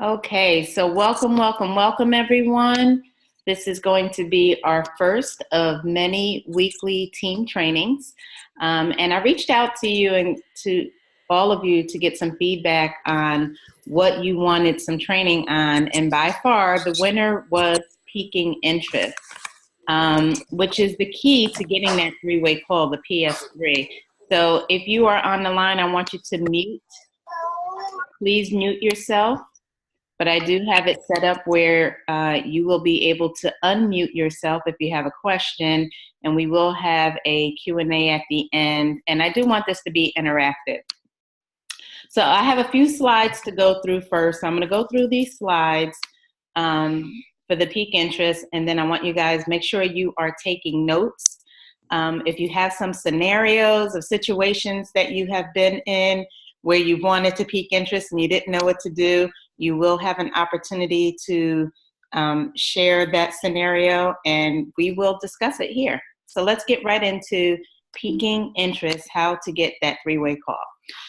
Okay, so welcome everyone. This is going to be our first of many weekly team trainings. And I reached out to you and to all of you to get some feedback on what you wanted some training on. And by far, the winner was piquing interest, which is the key to getting that three-way call, the PS3. So if you are on the line, I want you to mute. Please mute yourself. But I do have it set up where you will be able to unmute yourself if you have a question, and we will have a Q&A at the end. And I do want this to be interactive. So I have a few slides to go through first. I'm going to go through these slides for the peak interest, and then I want you guys make sure you are taking notes. If you have some scenarios of situations that you have been in where you wanted to peak interest and you didn't know what to do, you will have an opportunity to share that scenario, and we will discuss it here. So let's get right into piquing interest, how to get that three-way call.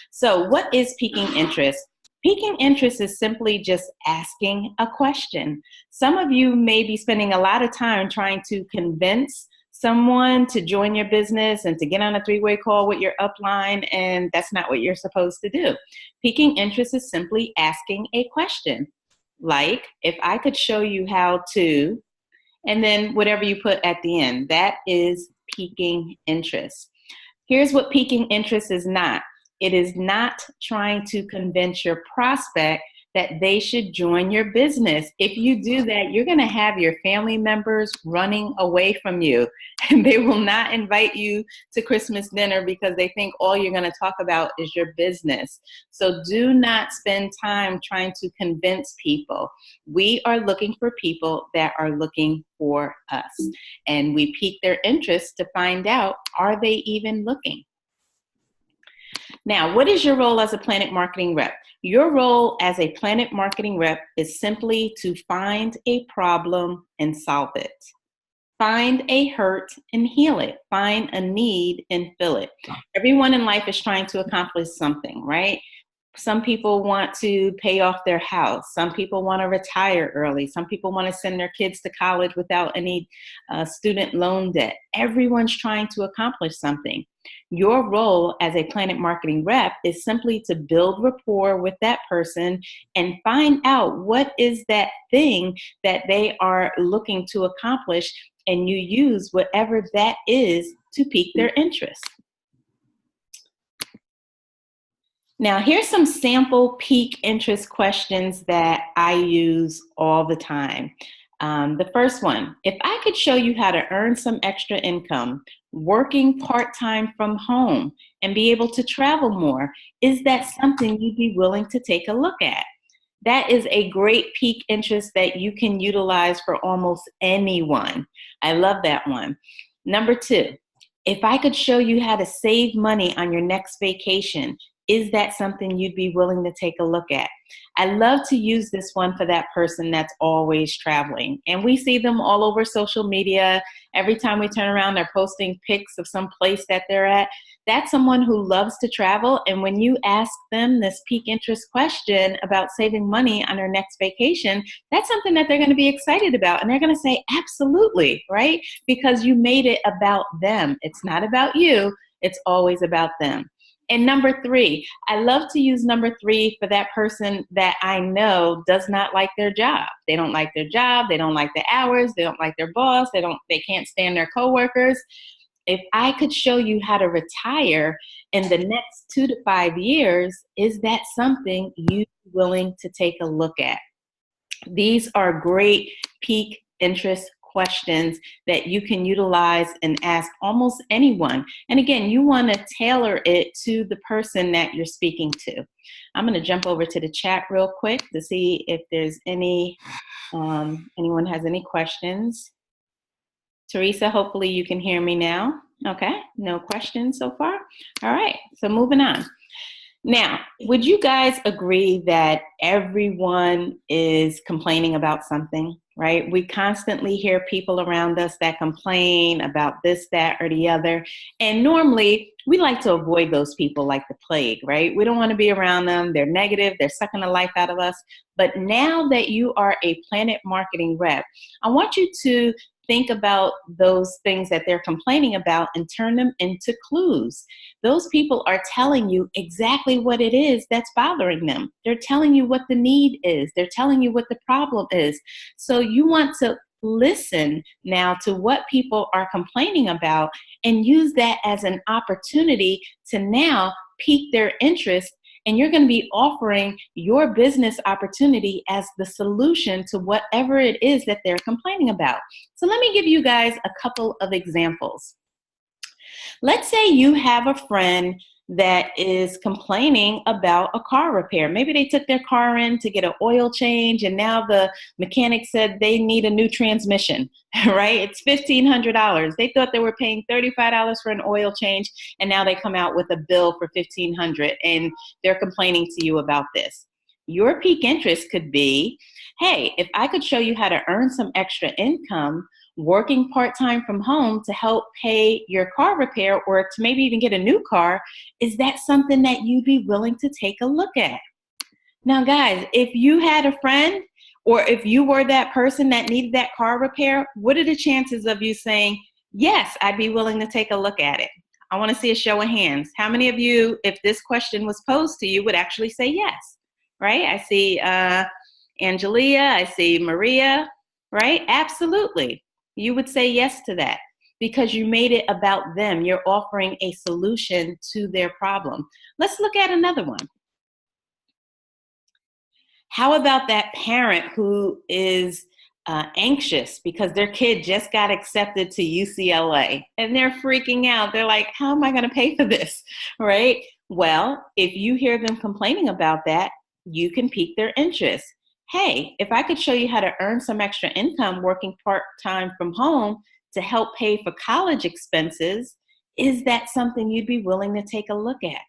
So what is piquing interest? Piquing interest is simply just asking a question. Some of you may be spending a lot of time trying to convince someone to join your business and to get on a three-way call with your upline, and that's not what you're supposed to do. Piquing interest is simply asking a question. Like, if I could show you how to, and then whatever you put at the end, that is piquing interest. Here's what piquing interest is not. It is not trying to convince your prospect that they should join your business. If you do that, you're going to have your family members running away from you, and they will not invite you to Christmas dinner because they think all you're going to talk about is your business. So do not spend time trying to convince people. We are looking for people that are looking for us, and we pique their interest to find out, are they even looking? Now, what is your role as a Planet Marketing Rep? Your role as a Planet Marketing Rep is simply to find a problem and solve it. Find a hurt and heal it. Find a need and fill it. Everyone in life is trying to accomplish something, right? Some people want to pay off their house. Some people want to retire early. Some people want to send their kids to college without any student loan debt. Everyone's trying to accomplish something. Your role as a Planet Marketing Rep is simply to build rapport with that person and find out what is that thing that they are looking to accomplish, and you use whatever that is to pique their interest. Now, here's some sample pique interest questions that I use all the time. The first one, if I could show you how to earn some extra income, working part-time from home, and be able to travel more, is that something you'd be willing to take a look at? That is a great pique interest that you can utilize for almost anyone. I love that one. Number two, if I could show you how to save money on your next vacation, is that something you'd be willing to take a look at? I love to use this one for that person that's always traveling. And we see them all over social media. Every time we turn around, they're posting pics of some place that they're at. That's someone who loves to travel. And when you ask them this pique interest question about saving money on their next vacation, that's something that they're going to be excited about. And they're going to say, absolutely, right? Because you made it about them. It's not about you. It's always about them. And number three, I love to use number three for that person that I know does not like their job. They don't like their job. They don't like the hours. They don't like their boss. They can't stand their coworkers. If I could show you how to retire in the next 2 to 5 years, is that something you're willing to take a look at? These are great pique interest questions that you can utilize and ask almost anyone. And again, you want to tailor it to the person that you're speaking to. I'm going to jump over to the chat real quick to see if there's anyone has any questions. Teresa, hopefully you can hear me now. Okay, no questions so far. All right, so moving on. Now, would you guys agree that everyone is complaining about something, right? We constantly hear people around us that complain about this, that, or the other. And normally we like to avoid those people like the plague, right? We don't want to be around them. They're negative. They're sucking the life out of us. But now that you are a Planet Marketing rep, I want you to think about those things that they're complaining about and turn them into clues. Those people are telling you exactly what it is that's bothering them. They're telling you what the need is. They're telling you what the problem is. So you want to listen now to what people are complaining about and use that as an opportunity to now pique their interest. And you're going to be offering your business opportunity as the solution to whatever it is that they're complaining about. So let me give you guys a couple of examples. Let's say you have a friend that is complaining about a car repair. Maybe they took their car in to get an oil change and now the mechanic said they need a new transmission, right? It's $1,500. They thought they were paying $35 for an oil change and now they come out with a bill for $1,500 and they're complaining to you about this. Your peak interest could be, hey, if I could show you how to earn some extra income working part-time from home to help pay your car repair or to maybe even get a new car, is that something that you'd be willing to take a look at? Now, guys, if you had a friend or if you were that person that needed that car repair, what are the chances of you saying, yes, I'd be willing to take a look at it? I want to see a show of hands. How many of you, if this question was posed to you, would actually say yes, right? I see Angelia, I see Maria, right? Absolutely. You would say yes to that because you made it about them. You're offering a solution to their problem. Let's look at another one. How about that parent who is anxious because their kid just got accepted to UCLA and they're freaking out? They're like, how am I going to pay for this, right? Well, if you hear them complaining about that, you can pique their interest. Hey, if I could show you how to earn some extra income working part-time from home to help pay for college expenses, is that something you'd be willing to take a look at?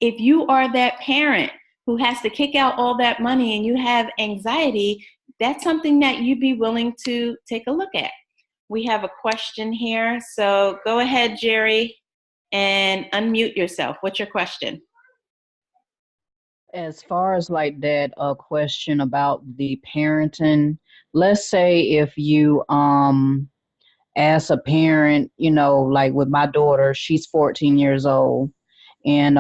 If you are that parent who has to kick out all that money and you have anxiety, that's something that you'd be willing to take a look at. We have a question here. So go ahead, Jerry, and unmute yourself. What's your question? As far as like that question about the parenting, let's say if you as a parent, you know, like with my daughter, she's 14 years old, and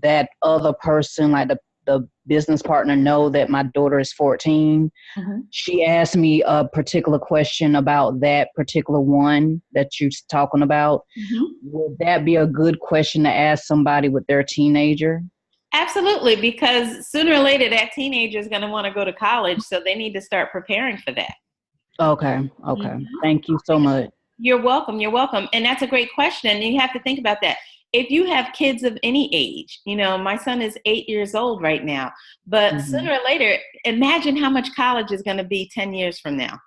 that other person, like the business partner, know that my daughter is 14. Mm-hmm. She asked me a particular question about that particular one that you're talking about. Mm-hmm. Would that be a good question to ask somebody with their teenager? Absolutely, because sooner or later that teenager is going to want to go to college, so they need to start preparing for that. Okay. Mm-hmm. Thank you so much. You're welcome. You're welcome. And that's a great question. And you have to think about that. If you have kids of any age, you know, my son is 8 years old right now, but sooner or later, imagine how much college is going to be 10 years from now.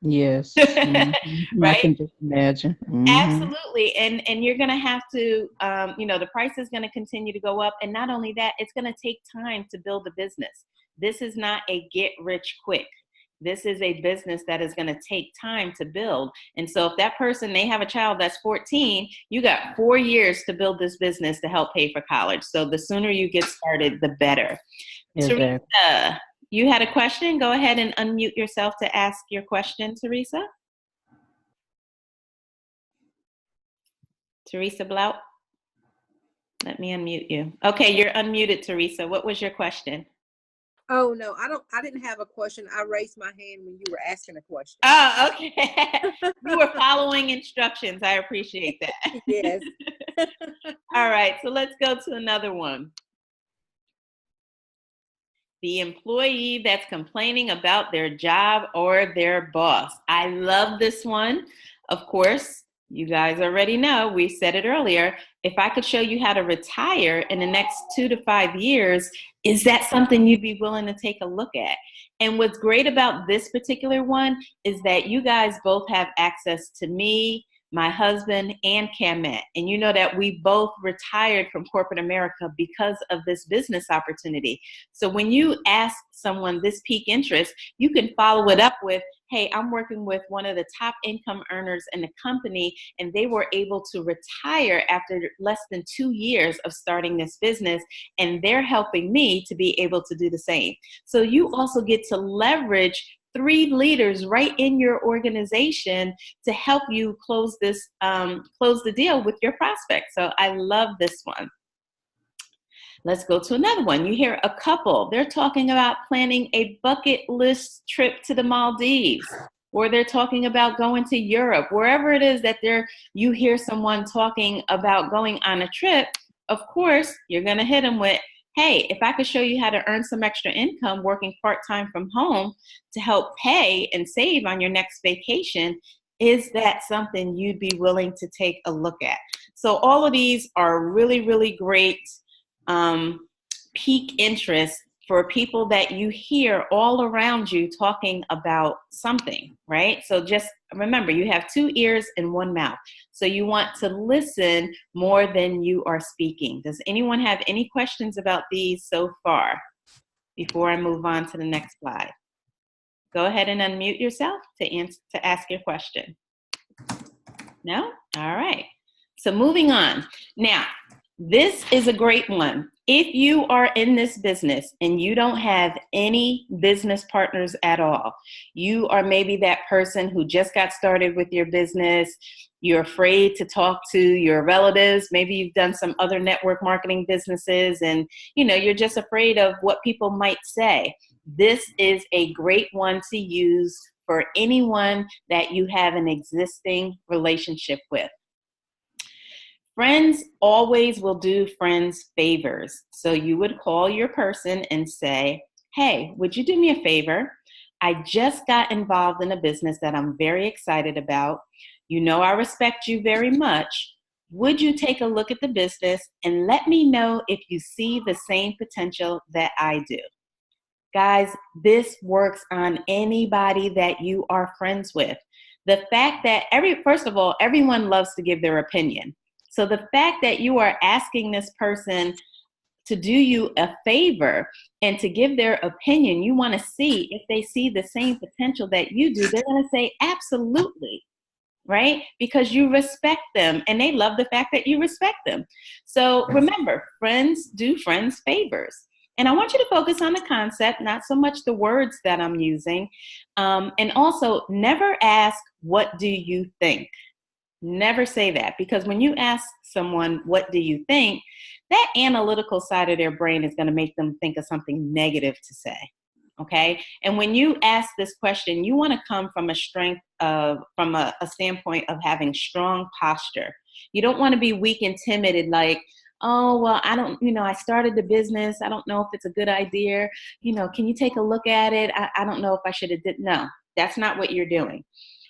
Yes. Mm-hmm. I Right? can just imagine. Mm-hmm. Absolutely. And you're going to have to, you know, the price is going to continue to go up. And not only that, it's going to take time to build a business. This is not a get rich quick. This is a business that is going to take time to build. And so if that person, they have a child that's 14, you got 4 years to build this business to help pay for college. So the sooner you get started, the better. Exactly. Teresa, you had a question? Go ahead and unmute yourself to ask your question, Teresa. Teresa Blount, let me unmute you. Okay, you're unmuted, Teresa. What was your question? Oh no, I didn't have a question. I raised my hand when you were asking a question. Oh, okay. You were following instructions. I appreciate that. Yes. All right, so let's go to another one. The employee that's complaining about their job or their boss. I love this one. Of course, you guys already know, we said it earlier, if I could show you how to retire in the next 2 to 5 years, is that something you'd be willing to take a look at? And what's great about this particular one is that you guys both have access to me, my husband, and Camet. And you know that we both retired from corporate America because of this business opportunity. So when you ask someone this pique interest, you can follow it up with, hey, I'm working with one of the top income earners in the company, and they were able to retire after less than 2 years of starting this business, and they're helping me to be able to do the same. So you also get to leverage 3 leaders right in your organization to help you close the deal with your prospect. So I love this one. Let's go to another one. You hear a couple, they're talking about planning a bucket list trip to the Maldives, or they're talking about going to Europe, wherever it is that you hear someone talking about going on a trip. Of course, you're going to hit them with, hey, if I could show you how to earn some extra income working part-time from home to help pay and save on your next vacation, is that something you'd be willing to take a look at? So all of these are really, really great pique interest for people that you hear all around you talking about something, right? So just remember, you have 2 ears and 1 mouth. So you want to listen more than you are speaking. Does anyone have any questions about these so far before I move on to the next slide? Go ahead and unmute yourself to ask your question. No? All right. So moving on. Now, this is a great one. If you are in this business and you don't have any business partners at all, you are maybe that person who just got started with your business, you're afraid to talk to your relatives, maybe you've done some other network marketing businesses and you're just afraid of what people might say. This is a great one to use for anyone that you have an existing relationship with. Friends always will do friends favors. So you would call your person and say, hey, would you do me a favor? I just got involved in a business that I'm very excited about. You know I respect you very much. Would you take a look at the business and let me know if you see the same potential that I do? Guys, this works on anybody that you are friends with. The fact that first of all, everyone loves to give their opinion. So the fact that you are asking this person to do you a favor and to give their opinion, you want to see if they see the same potential that you do, they're going to say absolutely, right? Because you respect them and they love the fact that you respect them. So remember, friends do friends favors. And I want you to focus on the concept, not so much the words that I'm using. And also never ask, what do you think? Never say that, because when you ask someone, what do you think, that analytical side of their brain is going to make them think of something negative to say. Okay. And when you ask this question, you want to come from a standpoint of having strong posture. You don't want to be weak and timid and like, oh, well, I started the business. I don't know if it's a good idea. Can you take a look at it? I don't know if I should have did. No, that's not what you're doing.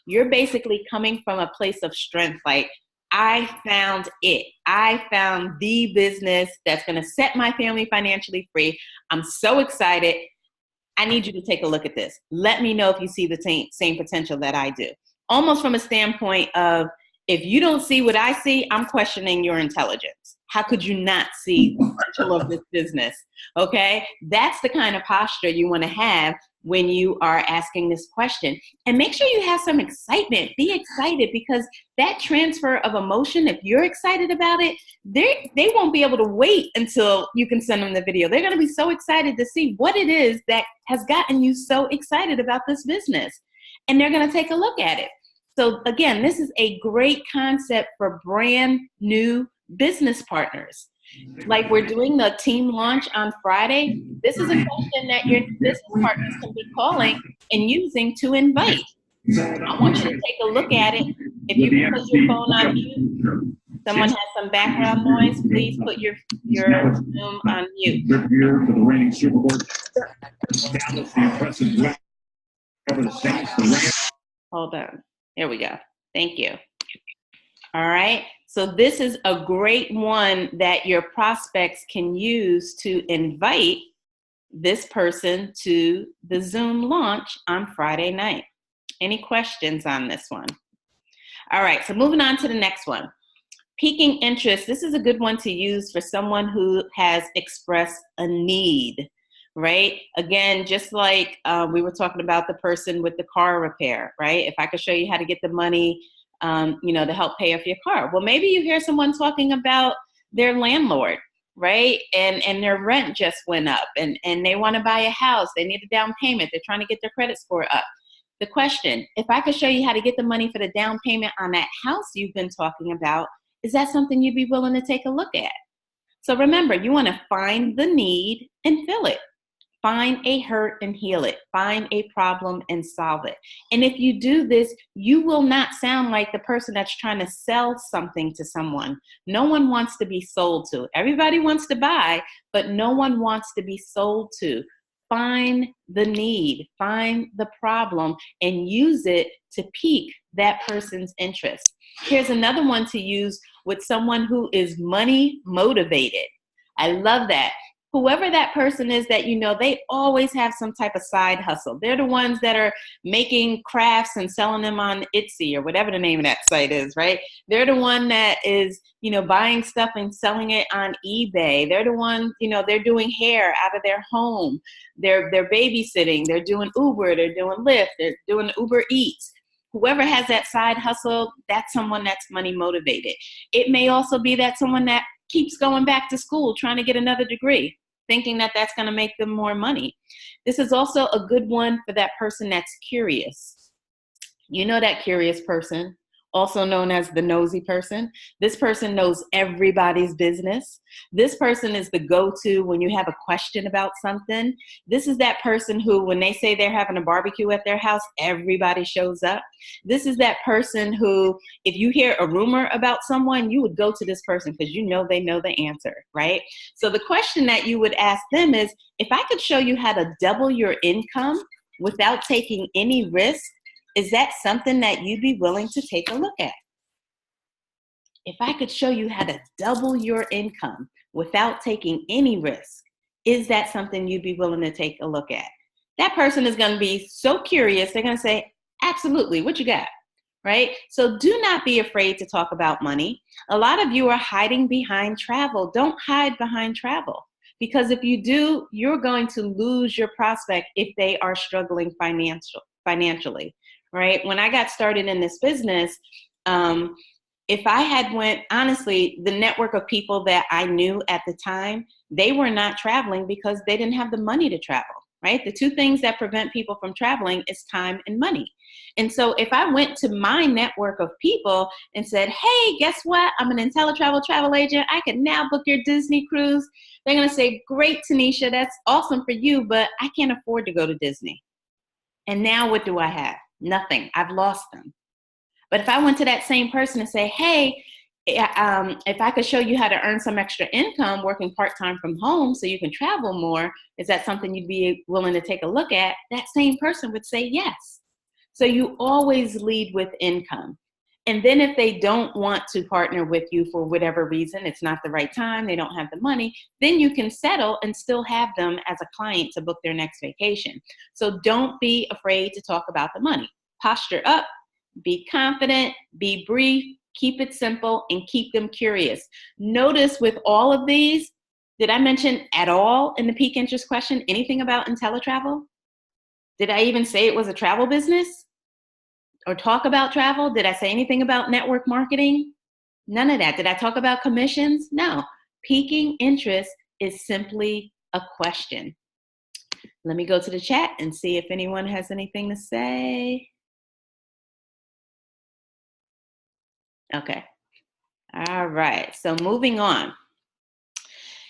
You're basically coming from a place of strength. Like, I found it. I found the business that's going to set my family financially free. I'm so excited. I need you to take a look at this. Let me know if you see the same potential that I do. Almost from a standpoint of, if you don't see what I see, I'm questioning your intelligence. How could you not see the potential of this business? Okay? That's the kind of posture you want to have when you are asking this question. And make sure you have some excitement. Be excited, because that transfer of emotion, if you're excited about it, they won't be able to wait until you can send them the video. They're going to be so excited to see what it is that has gotten you so excited about this business. And they're going to take a look at it. So again, this is a great concept for brand new business partners. Like, we're doing the team launch on Friday. This is a question that your business partners can be calling and using to invite. I want you to take a look at it. If you can put your phone on mute, someone has some background noise, please put your Zoom on mute. Hold on. Here we go. Thank you. All right. So this is a great one that your prospects can use to invite this person to the Zoom launch on Friday night. Any questions on this one? All right, so moving on to the next one. Piquing interest. This is a good one to use for someone who has expressed a need, right? Again, just like we were talking about the person with the car repair, right? If I could show you how to get the money, to help pay off your car. Well, maybe you hear someone talking about their landlord, right? And their rent just went up and they want to buy a house. They need a down payment. They're trying to get their credit score up. The question, if I could show you how to get the money for the down payment on that house you've been talking about, is that something you'd be willing to take a look at? So remember, you want to find the need and fill it. Find a hurt and heal it. Find a problem and solve it. And if you do this, you will not sound like the person that's trying to sell something to someone. No one wants to be sold to. Everybody wants to buy, but no one wants to be sold to. Find the need, find the problem, and use it to pique that person's interest. Here's another one to use with someone who is money motivated. I love that. Whoever that person is that they always have some type of side hustle. They're the ones that are making crafts and selling them on Etsy or whatever the name of that site is, right? They're the one that is, buying stuff and selling it on eBay. They're the one, they're doing hair out of their home. They're babysitting. They're doing Uber. They're doing Lyft. They're doing Uber Eats. Whoever has that side hustle, that's someone that's money motivated. It may also be that someone that keeps going back to school, trying to get another degree, thinking that that's going to make them more money. This is also a good one for that person that's curious. You know that curious person, also known as the nosy person. This person knows everybody's business. This person is the go-to when you have a question about something. This is that person who, when they say they're having a barbecue at their house, everybody shows up. This is that person who, if you hear a rumor about someone, you would go to this person because they know the answer, right? So the question that you would ask them is, if I could show you how to double your income without taking any risk, is that something that you'd be willing to take a look at? If I could show you how to double your income without taking any risk, is that something you'd be willing to take a look at? That person is going to be so curious, they're going to say, absolutely, what you got? Right? So do not be afraid to talk about money. A lot of you are hiding behind travel. Don't hide behind travel. Because if you do, you're going to lose your prospect if they are struggling financially. Right? When I got started in this business, if I had honestly, the network of people that I knew at the time, they were not traveling because they didn't have the money to travel, right? The two things that prevent people from traveling is time and money. And so if I went to my network of people and said, hey, guess what? I'm an IntelliTravel travel agent. I can now book your Disney cruise. They're going to say, great, Tanisha, that's awesome for you, but I can't afford to go to Disney. And now what do I have? Nothing. I've lost them. But if I went to that same person and say, hey, if I could show you how to earn some extra income working part-time from home so you can travel more, is that something you'd be willing to take a look at? That same person would say yes. So you always lead with income. And then if they don't want to partner with you for whatever reason, it's not the right time, they don't have the money, then you can settle and still have them as a client to book their next vacation. So don't be afraid to talk about the money. Posture up, be confident, be brief, keep it simple, and keep them curious. Notice with all of these, did I mention at all in the pique interest question anything about IntelliTravel? Did I even say it was a travel business? Or talk about travel? Did I say anything about network marketing? None of that. Did I talk about commissions? No. Piquing interest is simply a question. Let me go to the chat and see if anyone has anything to say. Okay. All right. So moving on.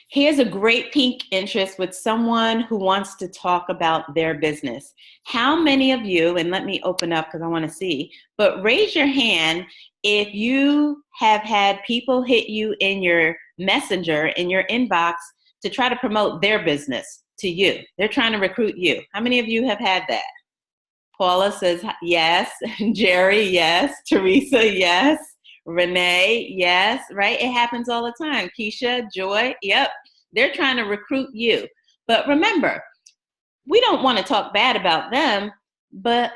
Here's a great pique interest with someone who wants to talk about their business. How many of you, and let me open up because I want to see, but raise your hand if you have had people hit you in your messenger, in your inbox to try to promote their business to you. They're trying to recruit you. How many of you have had that? Paula says yes. Jerry, yes. Teresa, yes. Renee, yes, right? It happens all the time. Keisha, Joy, yep. They're trying to recruit you. But remember, we don't want to talk bad about them, but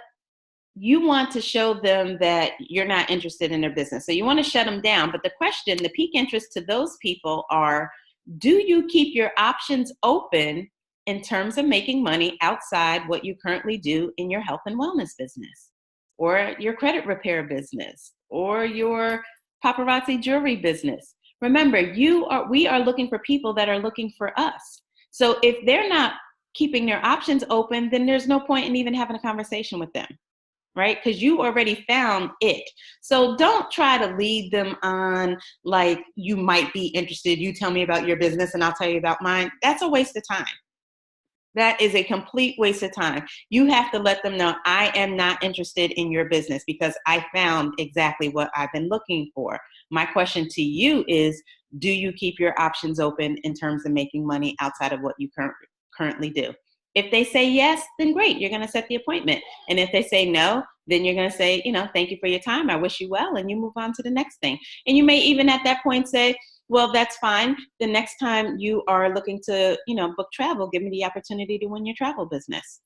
you want to show them that you're not interested in their business. So you want to shut them down. But the question, the peak interest to those people are, do you keep your options open in terms of making money outside what you currently do in your health and wellness business, or your credit repair business, or your paparazzi jewelry business? Remember, we are looking for people that are looking for us. So if they're not keeping their options open, then there's no point in even having a conversation with them, right? Because you already found it. So don't try to lead them on like you might be interested. You tell me about your business and I'll tell you about mine. That's a waste of time. That is a complete waste of time. You have to let them know, I am not interested in your business because I found exactly what I've been looking for. My question to you is, do you keep your options open in terms of making money outside of what you currently do? If they say yes, then great, you're going to set the appointment. And if they say no, then you're going to say, thank you for your time. I wish you well. And you move on to the next thing. And you may even at that point say, well, that's fine. The next time you are looking to, book travel, give me the opportunity to win your travel business.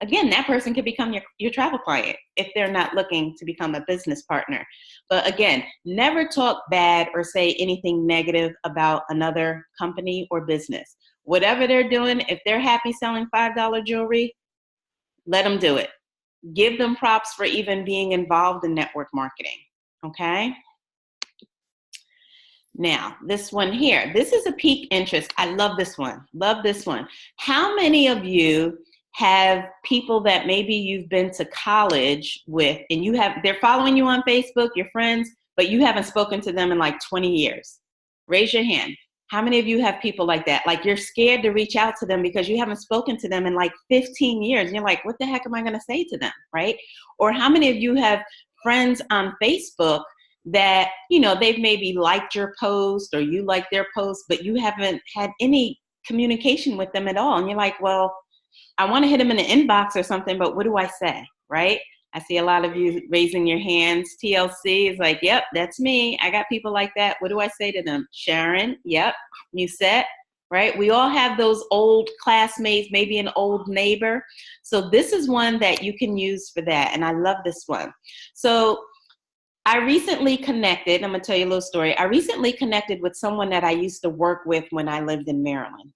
Again, that person could become your travel client if they're not looking to become a business partner. But again, never talk bad or say anything negative about another company or business. Whatever they're doing, if they're happy selling $5 jewelry, let them do it. Give them props for even being involved in network marketing, okay? Now, this one here, this is a peak interest. I love this one. Love this one. How many of you have people that maybe you've been to college with and they're following you on Facebook, your friends, but you haven't spoken to them in like 20 years? Raise your hand. How many of you have people like that? Like you're scared to reach out to them because you haven't spoken to them in like 15 years. And you're like, what the heck am I going to say to them, right? Or how many of you have friends on Facebook that, they've maybe liked your post or you like their post, but you haven't had any communication with them at all. And you're like, well, I want to hit them in the inbox or something, but what do I say, right? I see a lot of you raising your hands. TLC is like, yep, that's me. I got people like that. What do I say to them? Sharon, yep, you set, right? We all have those old classmates, maybe an old neighbor. So this is one that you can use for that. And I love this one. So I recently connected, I'm going to tell you a little story. I recently connected with someone that I used to work with when I lived in Maryland.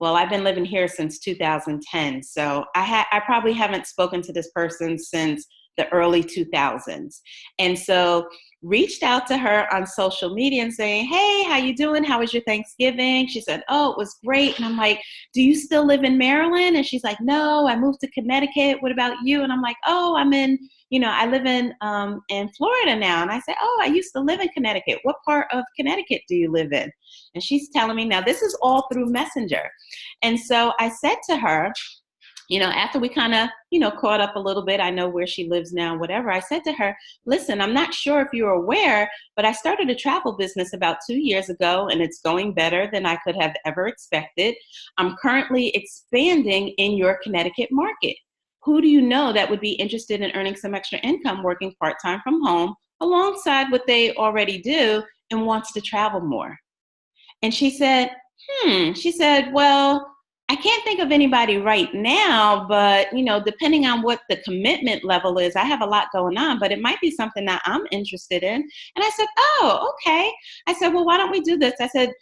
I've been living here since 2010. So I probably haven't spoken to this person since the early 2000s. And so reached out to her on social media and saying, hey, how you doing? How was your Thanksgiving? She said, oh, it was great. And I'm like, do you still live in Maryland? And she's like, no, I moved to Connecticut. What about you? And I'm like, oh, I live in Florida now. And I said, oh, I used to live in Connecticut. What part of Connecticut do you live in? And she's telling me, now this is all through Messenger. And so I said to her, after we kind of, caught up a little bit, I know where she lives now, whatever. I said to her, listen, I'm not sure if you're aware, but I started a travel business about 2 years ago, and it's going better than I could have ever expected. I'm currently expanding in your Connecticut market. Who do you know that would be interested in earning some extra income working part-time from home alongside what they already do and wants to travel more? And she said, well, I can't think of anybody right now, but, depending on what the commitment level is, I have a lot going on, but it might be something that I'm interested in. And I said, oh, okay. I said, well, why don't we do this? I said,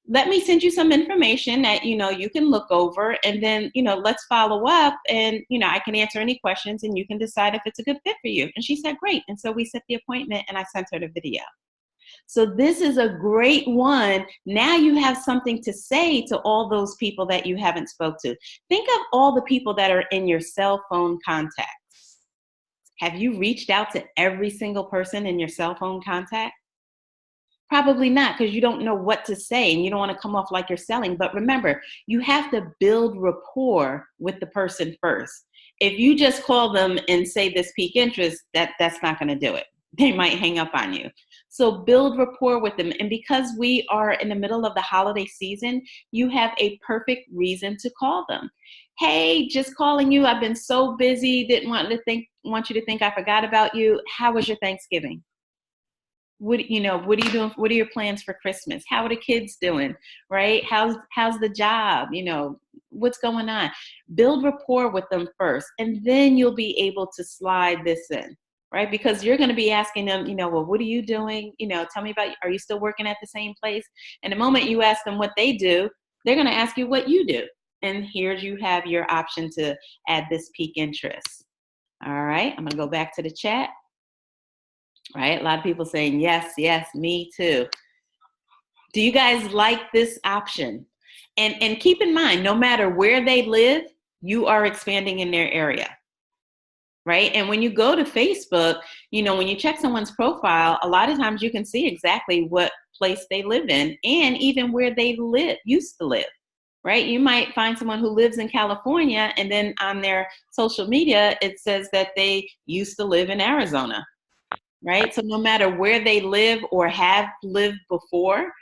let me send you some information that, you can look over, and then, let's follow up, and, I can answer any questions and you can decide if it's a good fit for you. And she said, great. And so we set the appointment and I sent her the video. So this is a great one. Now you have something to say to all those people that you haven't spoke to. Think of all the people that are in your cell phone contacts. Have you reached out to every single person in your cell phone contact? Probably not, because you don't know what to say and you don't want to come off like you're selling. But remember, you have to build rapport with the person first. If you just call them and say this peak interest, that's not going to do it. They might hang up on you. So build rapport with them. And because we are in the middle of the holiday season, you have a perfect reason to call them. Hey, just calling you. I've been so busy. Didn't want you to think I forgot about you. How was your Thanksgiving? what, you know, what are you doing? What are your plans for Christmas? How are the kids doing? Right? How's the job? You know, what's going on? Build rapport with them first, and then you'll be able to slide this in, right? Because you're going to be asking them, you know, well, what are you doing? You know, tell me about, are you still working at the same place? And the moment you ask them what they do, they're going to ask you what you do. And here you have your option to add this pique interest. All right, I'm going to go back to the chat. Right? A lot of people saying, yes, yes, me too. Do you guys like this option? And keep in mind, no matter where they live, you are expanding in their area. Right? And when you go to Facebook, you know, when you check someone's profile, a lot of times you can see exactly what place they live in and even where they used to live. Right? You might find someone who lives in California, and then on their social media, it says that they used to live in Arizona. Right? So no matter where they live or have lived before,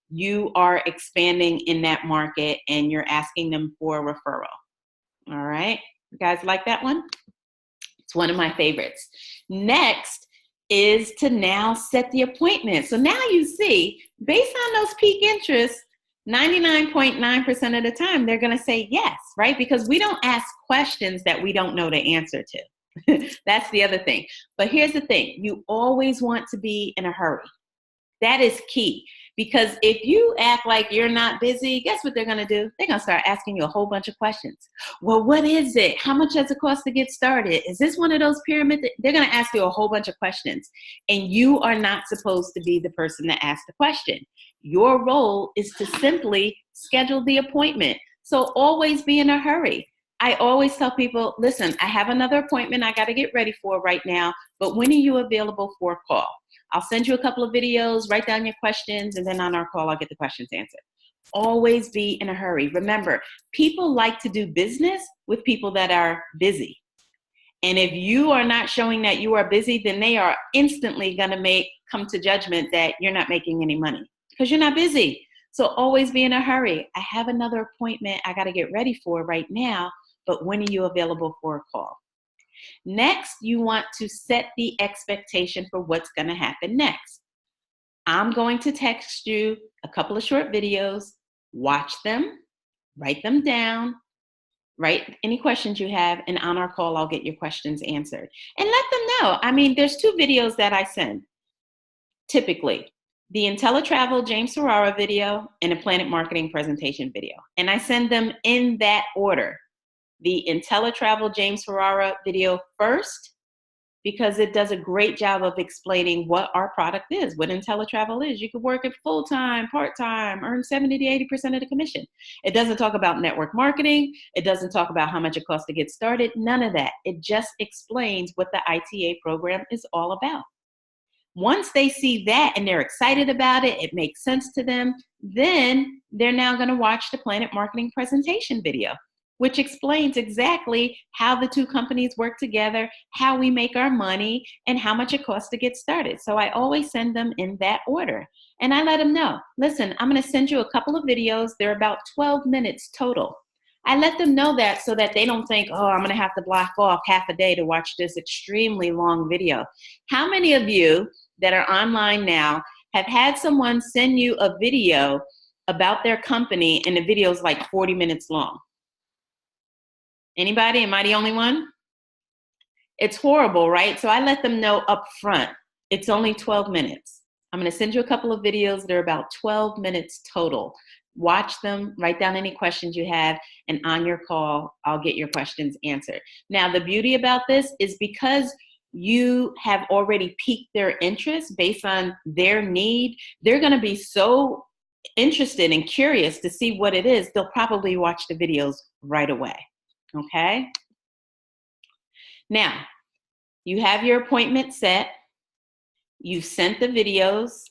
you are expanding in that market and you're asking them for a referral. All right. You guys like that one? It's one of my favorites. Next is to now set the appointment. So now you see, based on those pique interests, 99.9% of the time, they're going to say yes, right? Because we don't ask questions that we don't know the answer to. That's the other thing. But here's the thing. You always want to be in a hurry. That is key. Because if you act like you're not busy, guess what they're going to do? They're going to start asking you a whole bunch of questions. Well, what is it? How much does it cost to get started? Is this one of those pyramids? They're going to ask you a whole bunch of questions. And you are not supposed to be the person that asks the question. Your role is to simply schedule the appointment. So always be in a hurry. I always tell people, listen, I have another appointment I got to get ready for right now, but when are you available for a call? I'll send you a couple of videos, write down your questions, and then on our call, I'll get the questions answered. Always be in a hurry. Remember, people like to do business with people that are busy. And if you are not showing that you are busy, then they are instantly going to come to judgment that you're not making any money because you're not busy. So always be in a hurry. I have another appointment I got to get ready for right now, but when are you available for a call? Next, you want to set the expectation for what's going to happen next. I'm going to text you a couple of short videos, watch them, write them down, write any questions you have, and on our call, I'll get your questions answered. And let them know. I mean, there's 2 videos that I send, typically. The IntelliTravel James Ferrara video and a Planet Marketing presentation video. And I send them in that order. The IntelliTravel James Ferrara video first, because it does a great job of explaining what our product is, what IntelliTravel is. You could work it full-time, part-time, earn 70 to 80% of the commission. It doesn't talk about network marketing. It doesn't talk about how much it costs to get started. None of that. It just explains what the ITA program is all about. Once they see that and they're excited about it, it makes sense to them, then they're now going to watch the Planet Marketing presentation video, which explains exactly how the 2 companies work together, how we make our money, and how much it costs to get started. So I always send them in that order. And I let them know, listen, I'm going to send you a couple of videos. They're about 12 minutes total. I let them know that so that they don't think, oh, I'm going to have to block off half a day to watch this extremely long video. How many of you that are online now have had someone send you a video about their company and the video is like 40 minutes long? Anybody? Am I the only one? It's horrible, right? So I let them know up front, it's only 12 minutes. I'm going to send you a couple of videos. They're about 12 minutes total. Watch them, write down any questions you have, and on your call, I'll get your questions answered. Now, the beauty about this is because you have already piqued their interest based on their need, they're going to be so interested and curious to see what it is, they'll probably watch the videos right away. Okay? Now, you have your appointment set. You've sent the videos.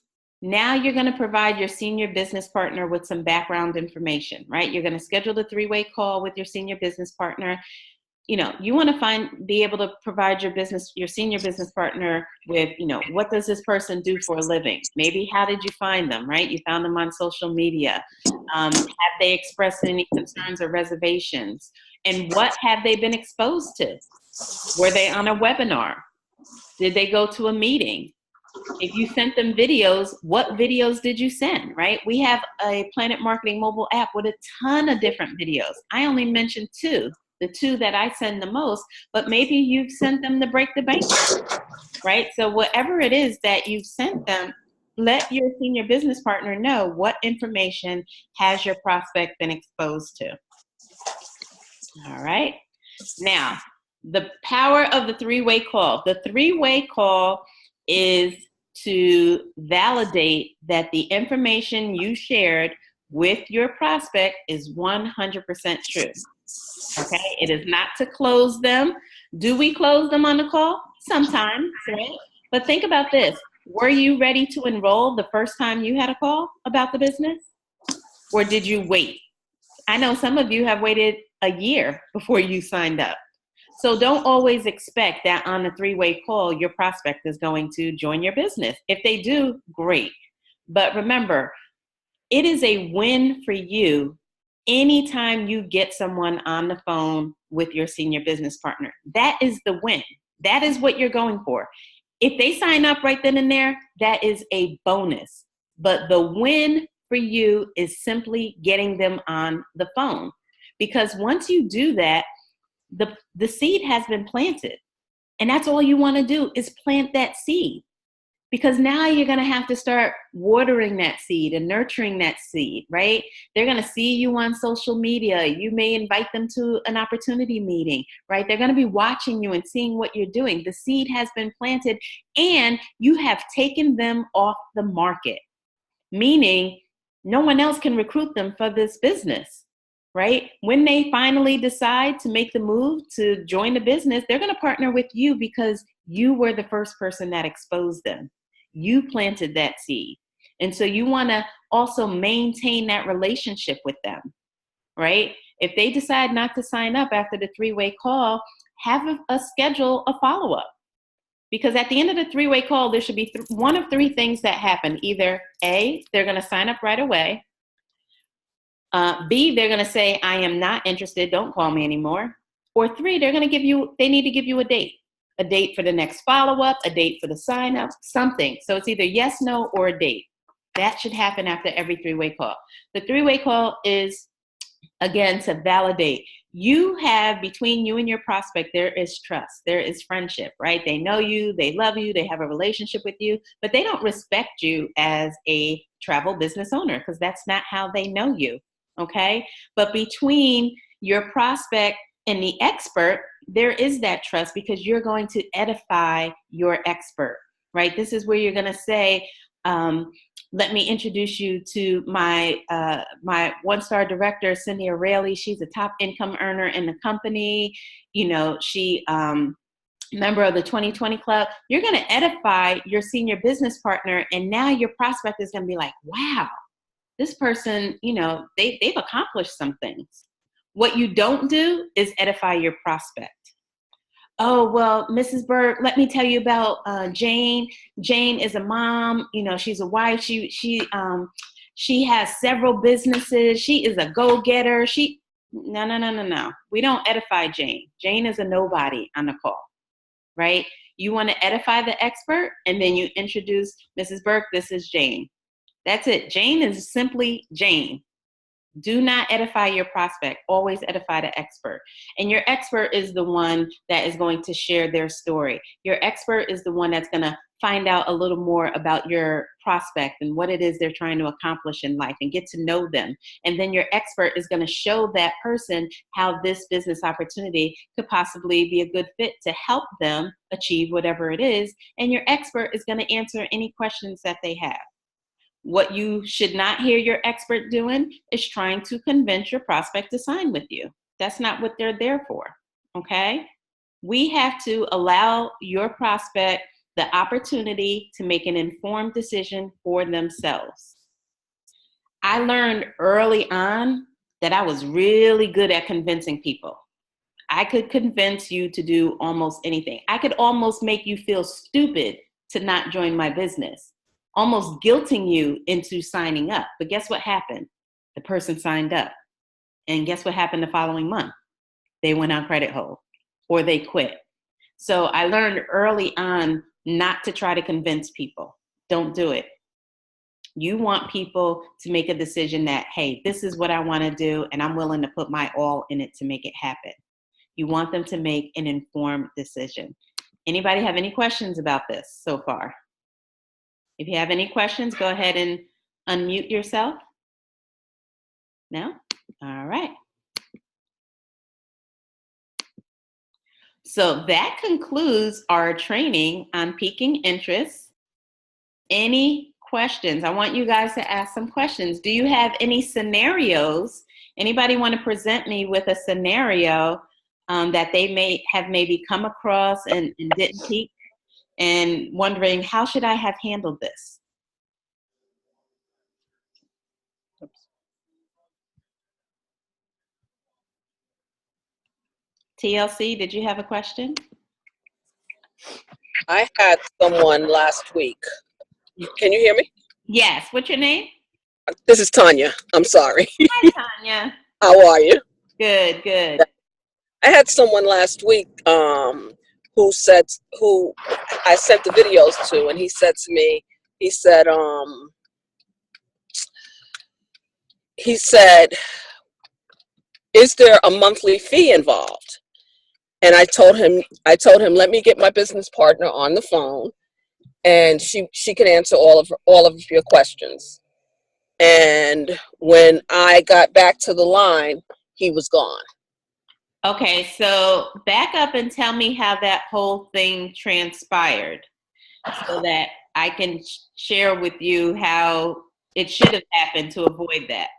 Now you're going to provide your senior business partner with some background information, right? You're going to schedule the 3-way call with your senior business partner. You know, you want to be able to provide your senior business partner with, you know, what does this person do for a living? Maybe how did you find them, right? You found them on social media. Have they expressed any concerns or reservations? And what have they been exposed to? Were they on a webinar? Did they go to a meeting? If you sent them videos, what videos did you send, right? We have a Planet Marketing mobile app with a ton of different videos. I only mentioned two, the two that I send the most, but maybe you've sent them the Break the Bank, right? So whatever it is that you've sent them, let your senior business partner know what information has your prospect been exposed to. All right. Now, the power of the three-way call. The three-way call is to validate that the information you shared with your prospect is 100% true. Okay? It is not to close them. Do we close them on the call? Sometimes, right? But think about this. Were you ready to enroll the first time you had a call about the business? Or did you wait? I know some of you have waited a year before you signed up. So don't always expect that on a three-way call, your prospect is going to join your business. If they do, great. But remember, it is a win for you anytime you get someone on the phone with your senior business partner. That is the win. That is what you're going for. If they sign up right then and there, that is a bonus. But the win for you is simply getting them on the phone. Because once you do that, the seed has been planted. And that's all you want to do is plant that seed. Because now you're going to have to start watering that seed and nurturing that seed, right? They're going to see you on social media. You may invite them to an opportunity meeting, right? They're going to be watching you and seeing what you're doing. The seed has been planted and you have taken them off the market, meaning no one else can recruit them for this business, right? When they finally decide to make the move to join the business, they're going to partner with you because you were the first person that exposed them. You planted that seed. And so you want to also maintain that relationship with them, right? If they decide not to sign up after the three-way call, have a schedule a follow-up. Because at the end of the three-way call, there should be one of three things that happen. Either A, they're going to sign up right away. B, they're going to say, I am not interested, don't call me anymore. Or three, they need to give you a date for the next follow-up, a date for the sign-up, something. So it's either yes, no, or a date. That should happen after every three-way call. The three-way call is, again, to validate. You have, between you and your prospect, there is trust, there is friendship, right? They know you, they love you, they have a relationship with you, but they don't respect you as a travel business owner because that's not how they know you, okay? But between your prospect and the expert, there is that trust because you're going to edify your expert, right? This is where you're going to say, let me introduce you to my one-star director, Cindy O'Reilly. She's a top income earner in the company. You know, she member of the 2020 club. You're going to edify your senior business partner, and now your prospect is going to be like, wow, this person, you know, they've accomplished some things. What you don't do is edify your prospect. Oh, well, Mrs. Berg, let me tell you about Jane. Jane is a mom. You know, she's a wife. She has several businesses. She is a go-getter. No. We don't edify Jane. Jane is a nobody on the call, right? You want to edify the expert, and then you introduce Mrs. Berg. This is Jane. That's it. Jane is simply Jane. Do not edify your prospect. Always edify the expert. And your expert is the one that is going to share their story. Your expert is the one that's going to find out a little more about your prospect and what it is they're trying to accomplish in life and get to know them. And then your expert is going to show that person how this business opportunity could possibly be a good fit to help them achieve whatever it is. And your expert is going to answer any questions that they have. What you should not hear your expert doing is trying to convince your prospect to sign with you. That's not what they're there for, okay? We have to allow your prospect the opportunity to make an informed decision for themselves. I learned early on that I was really good at convincing people. I could convince you to do almost anything. I could almost make you feel stupid to not join my business. Almost guilting you into signing up. But guess what happened? The person signed up. And guess what happened the following month? They went on credit hold or they quit. So I learned early on not to try to convince people. Don't do it. You want people to make a decision that, hey, this is what I want to do, and I'm willing to put my all in it to make it happen. You want them to make an informed decision. Anybody have any questions about this so far? If you have any questions, go ahead and unmute yourself. No? All right. So that concludes our training on piquing interest. Any questions? I want you guys to ask some questions. Do you have any scenarios? Anybody want to present me with a scenario that they may have maybe come across and didn't pique, and wondering, how should I have handled this? TLC, did you have a question? I had someone last week. Can you hear me? Yes. What's your name? This is Tanya. I'm sorry. Hi, Tanya. How are you? Good, good. I had someone last week who I sent the videos to, and he said to me, he said, is there a monthly fee involved? And I told him, let me get my business partner on the phone, and she can answer all of your questions. And when I got back to the line, he was gone. Okay, so back up and tell me how that whole thing transpired, so that I can share with you how it should have happened to avoid that.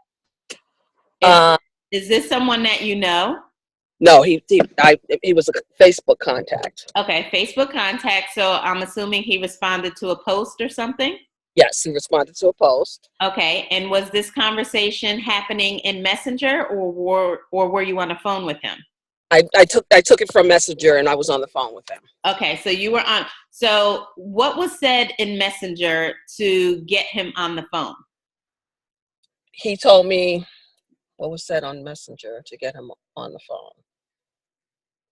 Is this someone that you know? No, he was a Facebook contact. Okay, Facebook contact. So I'm assuming he responded to a post or something? Yes, he responded to a post. Okay, and was this conversation happening in Messenger, or were you on the phone with him? I took it from Messenger, and I was on the phone with him. Okay, so you were on. So what was said in Messenger to get him on the phone? He told me what was said on Messenger to get him on the phone.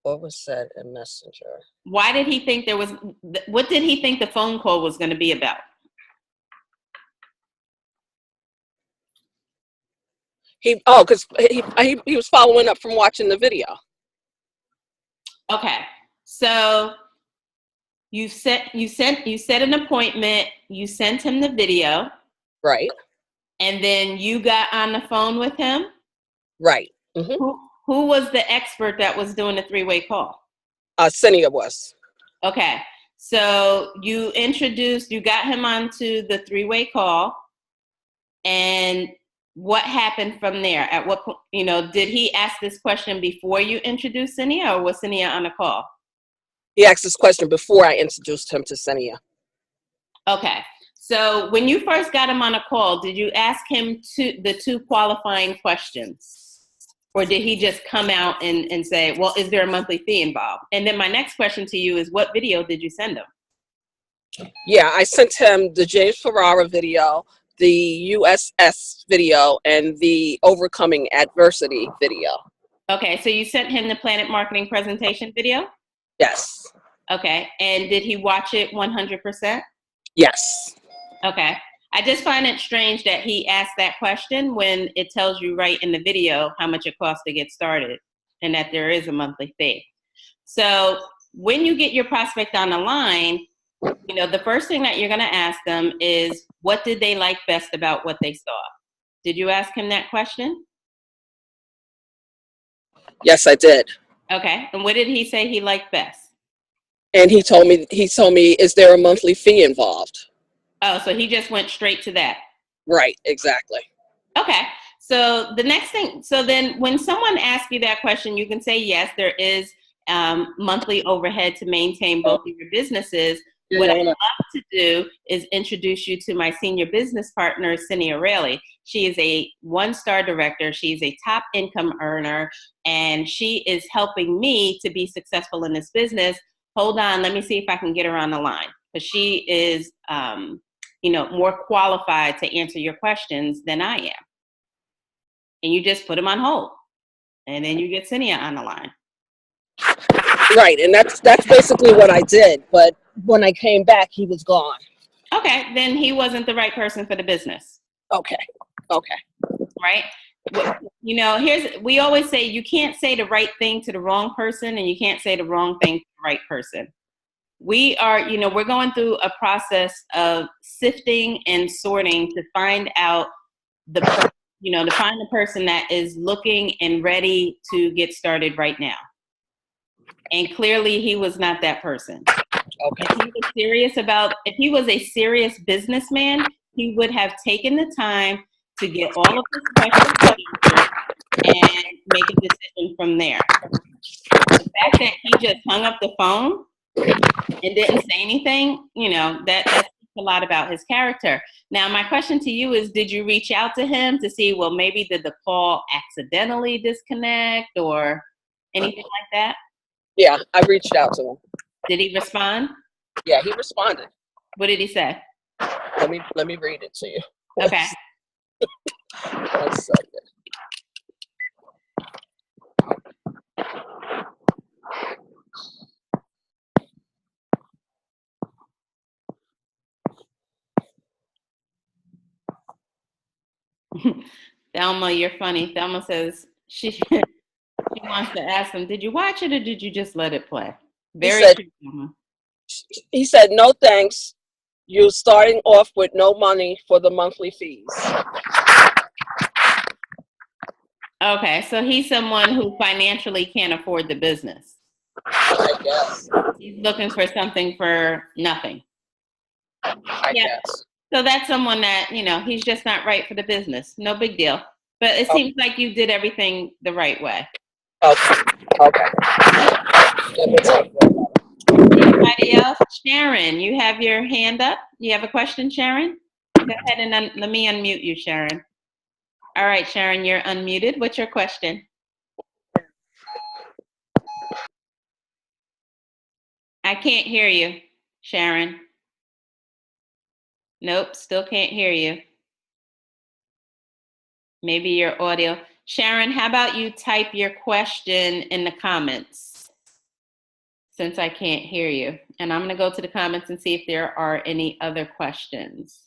What was said in Messenger? Why did he think there was? What did he think the phone call was going to be about? Because he was following up from watching the video. Okay, so you set an appointment. You sent him the video, Right. and then you got on the phone with him. Right. Mm-hmm. Who was the expert that was doing the three-way call? Cenia was. Okay, so you got him onto the three-way call, and what happened from there? At what point, did he ask this question before you introduced Cenia, or was Cenia on the call? He asked this question before I introduced him to Cenia. Okay, so when you first got him on a call, did you ask him the two qualifying questions? Or did he just come out and say, well, is there a monthly fee involved? And then my next question to you is, what video did you send him? Yeah, I sent him the James Ferrara video, the USS video, and the Overcoming Adversity video. Okay, so you sent him the Planet Marketing presentation video? Yes. Okay, and did he watch it 100%? Yes. Okay. I just find it strange that he asked that question when it tells you right in the video how much it costs to get started and that there is a monthly fee. So when you get your prospect on the line, the first thing that you're going to ask them is, what did they like best about what they saw? Did you ask him that question? Yes, I did. Okay. And what did he say he liked best? And he told me, is there a monthly fee involved? Oh, so he just went straight to that. Right, exactly. Okay. So the next thing, so then when someone asks you that question, you can say, yes, there is monthly overhead to maintain both of your businesses. Yeah, what I'd love to do is introduce you to my senior business partner, Cenia Raley. She is a one-star director. She's a top income earner, and she is helping me to be successful in this business. Hold on, let me see if I can get her on the line, because she is more qualified to answer your questions than I am. And you just put them on hold, and then you get Cenia on the line. Right, and that's basically what I did. But when I came back, he was gone. Okay, then he wasn't the right person for the business. Okay. Right? We always say you can't say the right thing to the wrong person, and you can't say the wrong thing to the right person. We're going through a process of sifting and sorting to find out to find the person that is looking and ready to get started right now. And clearly he was not that person. Okay. If he was a serious businessman, he would have taken the time to get all of his questions answered and make a decision from there. The fact that he just hung up the phone and didn't say anything, that speaks a lot about his character. Now, my question to you is, did you reach out to him to see, well, maybe did the call accidentally disconnect or anything like that? Yeah, I reached out to him. Did he respond? Yeah, he responded. What did he say? Let me read it to you. Okay. 1 second. Thelma, you're funny. Thelma says she wants to ask him, did you watch it or did you just let it play? Very true, Thelma. He said, no thanks. You're starting off with no money for the monthly fees. Okay, so he's someone who financially can't afford the business. I guess. He's looking for something for nothing. I guess. So that's someone that, he's just not right for the business. No big deal. But it seems like you did everything the right way. Okay. Anybody else? Sharon, you have your hand up. You have a question, Sharon? Go ahead and let me unmute you, Sharon. All right, Sharon, you're unmuted. What's your question? I can't hear you, Sharon. Nope, still can't hear you. Maybe your audio. Sharon, how about you type your question in the comments since I can't hear you? And I'm going to go to the comments and see if there are any other questions.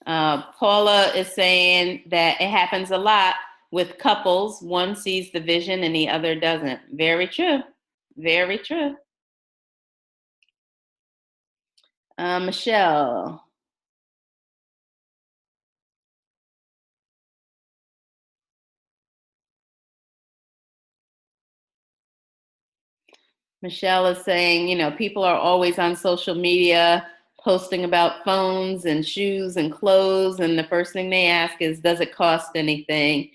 Paula is saying that it happens a lot with couples. One sees the vision and the other doesn't. Very true. Very true. Michelle. Michelle is saying, people are always on social media posting about phones and shoes and clothes. And the first thing they ask is, does it cost anything?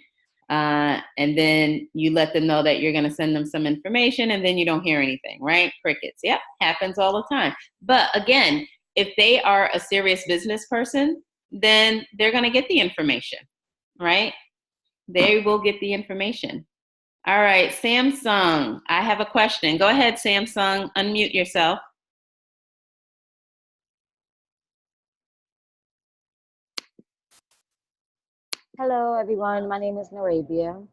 And then you let them know that you're going to send them some information and then you don't hear anything, right? Crickets. Yep, happens all the time. But again, if they are a serious business person, then they're going to get the information, right? They will get the information. All right, Samsung, I have a question. Go ahead, Samsung, unmute yourself. Hello, everyone. My name is Narabia.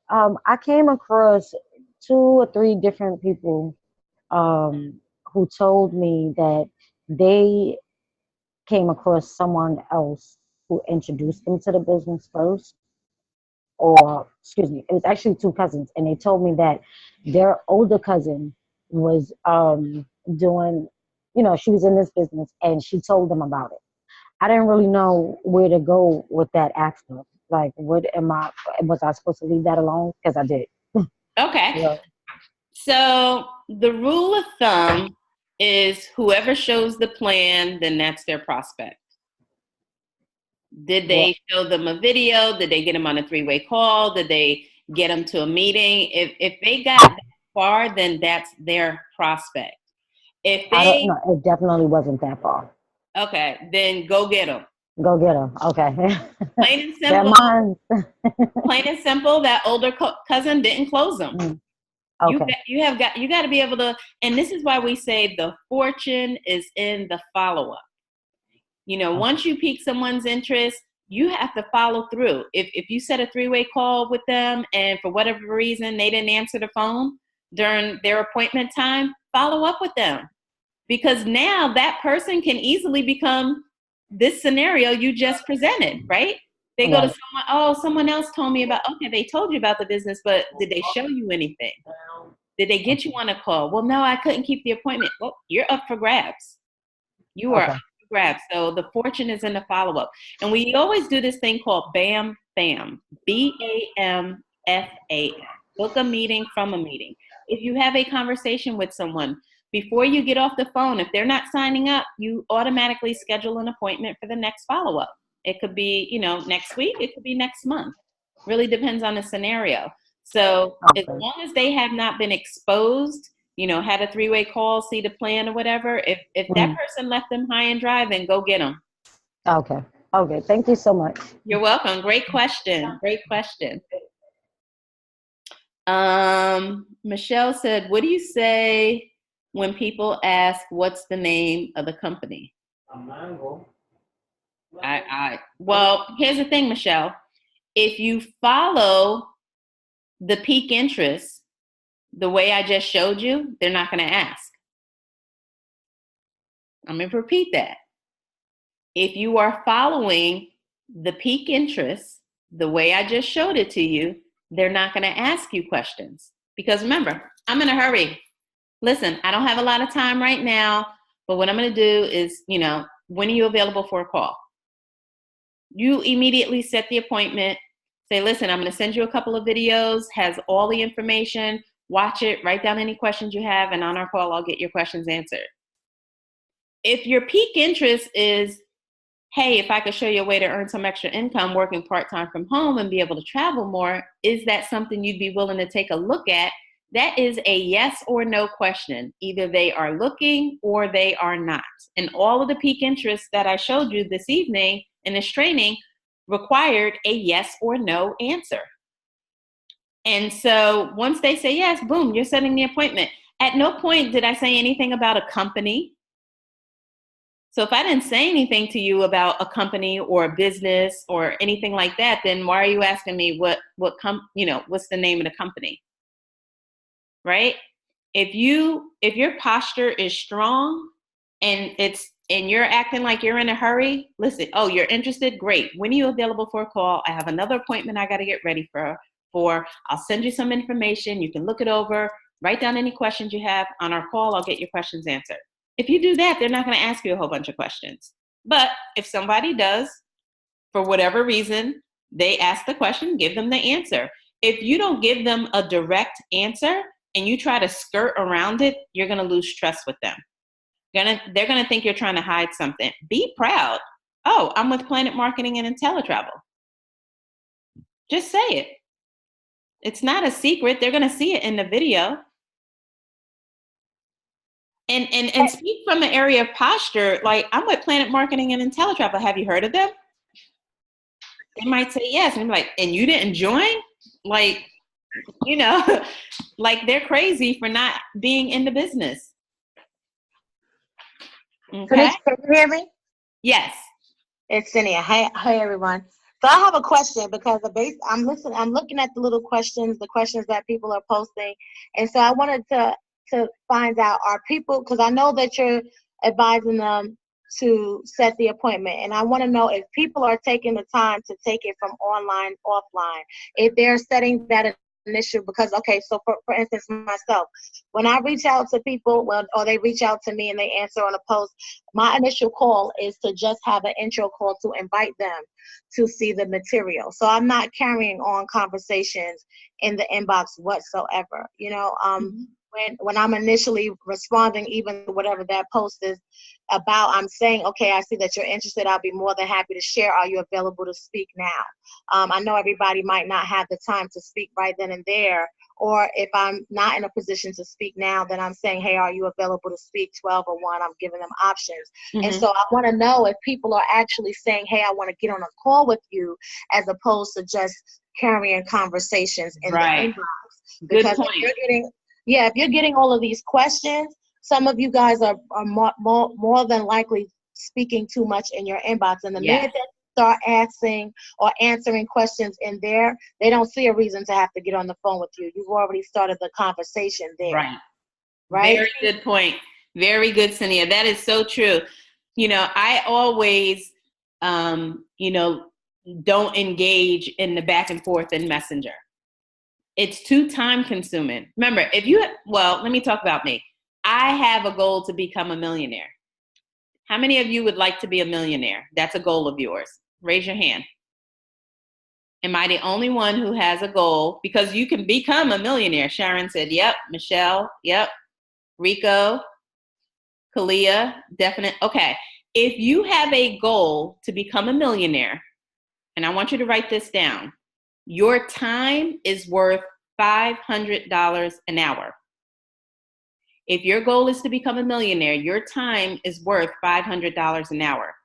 I came across 2 or 3 different people who told me that they came across someone else who introduced them to the business first. Or, excuse me, it was actually 2 cousins, and they told me that their older cousin was doing, she was in this business, and she told them about it. I didn't really know where to go with that after. Like, was I supposed to leave that alone? Because I did. Okay. Yeah. So the rule of thumb is whoever shows the plan, then that's their prospect. Did they show them a video? Did they get them on a 3-way call? Did they get them to a meeting? If they got that far, then that's their prospect. If they, I don't know. It definitely wasn't that far. Okay, then go get them. Go get them. Okay. Plain and simple. Plain and simple. That older cousin didn't close them. Okay. You got to be able to, and this is why we say the fortune is in the follow-up. Once you pique someone's interest, you have to follow through. If you set a 3-way call with them and for whatever reason they didn't answer the phone during their appointment time, follow up with them. Because now that person can easily become this scenario you just presented, right? They go to someone, oh, someone else told me about, okay, they told you about the business, but did they show you anything? Did they get you on a call? Well, no, I couldn't keep the appointment. Well, you're up for grabs. You are up for grabs. So the fortune is in the follow-up. And we always do this thing called BAM, FAM, BAMFAM, book a meeting from a meeting. If you have a conversation with someone, before you get off the phone, if they're not signing up, you automatically schedule an appointment for the next follow-up. It could be, next week. It could be next month. Really depends on the scenario. So as long as they have not been exposed, had a 3-way call, see the plan or whatever, if that person left them high and dry, then go get them. Okay. Okay. Thank you so much. You're welcome. Great question. Great question. Michelle said, what do you say when people ask what's the name of the company? Well, here's the thing, Michelle. If you follow the peak interest the way I just showed you, they're not going to ask. I'm going to repeat that. If you are following the peak interest the way I just showed it to you, they're not going to ask you questions. Because remember, I'm in a hurry. Listen, I don't have a lot of time right now, but what I'm going to do is, when are you available for a call? You immediately set the appointment. Say, listen, I'm going to send you a couple of videos, has all the information, watch it, write down any questions you have, and on our call, I'll get your questions answered. If your peak interest is, hey, if I could show you a way to earn some extra income working part-time from home and be able to travel more, is that something you'd be willing to take a look at? That is a yes or no question. Either they are looking or they are not. And all of the peak interests that I showed you this evening in this training required a yes or no answer. And so once they say yes, boom, you're setting the appointment. At no point did I say anything about a company. So if I didn't say anything to you about a company or a business or anything like that, then why are you asking me what's the name of the company? Right? If your posture is strong and you're acting like you're in a hurry, listen, oh, you're interested? Great. When are you available for a call? I have another appointment I got to get ready for. I'll send you some information. You can look it over, write down any questions you have. On our call, I'll get your questions answered. If you do that, they're not going to ask you a whole bunch of questions. But if somebody does, for whatever reason, they ask the question, give them the answer. If you don't give them a direct answer and you try to skirt around it, you're going to lose trust with them. They're going to think you're trying to hide something. Be proud. Oh, I'm with Planet Marketing and IntelliTravel. Just say it. It's not a secret. They're going to see it in the video. And speak from an area of posture, like, I'm with Planet Marketing and IntelliTravel. Have you heard of them? They might say yes. And I'm like, and you didn't join? Like, like they're crazy for not being in the business. Okay. Can you hear me? Yes. It's Cynthia. Hi everyone. So I have a question because I'm looking at the little questions, the questions that people are posting. And so I wanted to find out, are people, because I know that you're advising them to set the appointment, and I want to know if people are taking the time to take it from online, offline, if they're setting that initial, because, okay, so for instance, myself, when I reach out to people, or they reach out to me and they answer on a post, my initial call is to just have an intro call to invite them to see the material. So I'm not carrying on conversations in the inbox whatsoever, when I'm initially responding, even whatever that post is about, I'm saying, okay, I see that you're interested. I'll be more than happy to share. Are you available to speak now? I know everybody might not have the time to speak right then and there, or if I'm not in a position to speak now, then I'm saying, hey, are you available to speak 12 or 1? I'm giving them options. Mm-hmm. And so I want to know if people are actually saying, hey, I want to get on a call with you, as opposed to just carrying conversations in the inbox. Because if you're getting all of these questions, some of you guys are more than likely speaking too much in your inbox. And the minute that start asking or answering questions in there, they don't see a reason to have to get on the phone with you. You've already started the conversation there. Right. Right? Very good point. Very good, Cynthia. That is so true. I always, don't engage in the back and forth in Messenger. It's too time consuming. Remember, let me talk about me. I have a goal to become a millionaire. How many of you would like to be a millionaire? That's a goal of yours. Raise your hand. Am I the only one who has a goal? Because you can become a millionaire. Sharon said, yep. Michelle, yep. Rico, Kalia, definite. Okay. If you have a goal to become a millionaire, and I want you to write this down, your time is worth $500 an hour. If your goal is to become a millionaire, your time is worth $500 an hour.